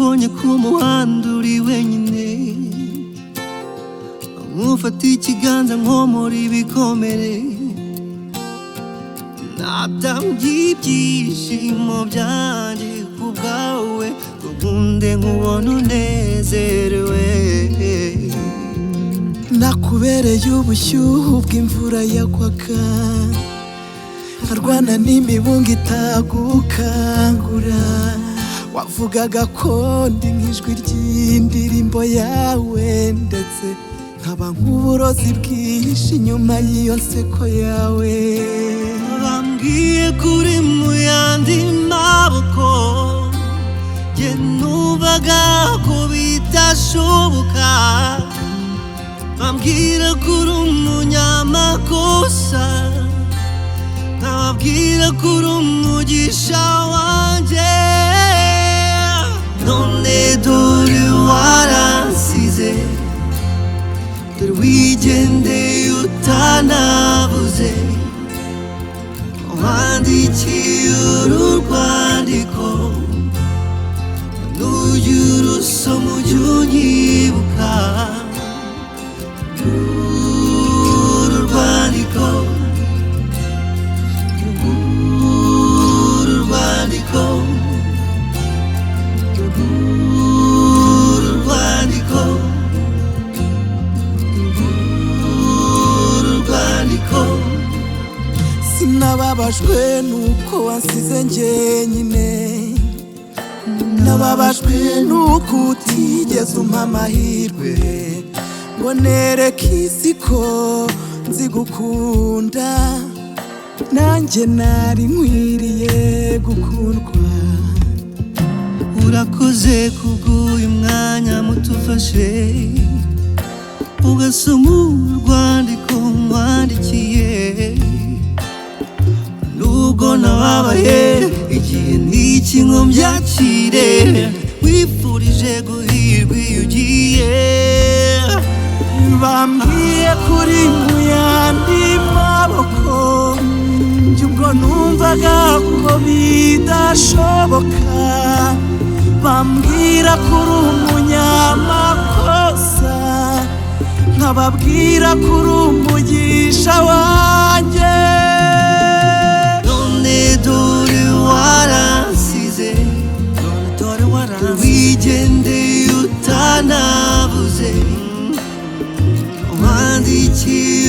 nkubonye ku muhanda uri wenyine, nkufata ikiganza nkomora ibikomere, natangiye ibyishimo byanjye ku bwawe, nkunde nkubona unezerewe. Nakubereye ubushyuhe bw'imvura yagwaga, nkarwana n'imibungo itagukangura. Wavugaga ko ndi nk'ijwi ry'indirimbo yawe, ndetse nkaba nk'uburozi bwihishe inyuma y'iyo nseko yawe. Bambwiye kuri mu yandi maboko, jye numvaga ko bitashoboka. Bambwira kuri umunyamakosa, nkababwira kuri umugisha wanjye. None dore waransize, dore wigendeye utanavuze, wandikiye uru rwandiko, n'ujya urusoma ujya unyibuka. Uru rwandiko, uru rwandiko, uru rwandiko, uru rwandiko. Sinababajwe nuko wansize njyenyine, nababajwe nuko utigeze umpa amahirwe ngo nereke isi ko nzi gukunda. Nanjye nari nkwiriye gukundwa. Urakoze kubw'uyu mwanya muto ufashe, ugasoma urwandiko nkwandikiye. Nubwo nababaye igihe n'iki ngo mbyakire, wifurije guhirwa iyo ugiye. Bambwiye kuri mu yandi maboko, njye ubwo numvaga ko bidashoboka. Bambwira kuri umunyamakosa, nkababwira kuri umugisha wanjye. None dore waransize, dore wigendeye utanavuze, wandikiye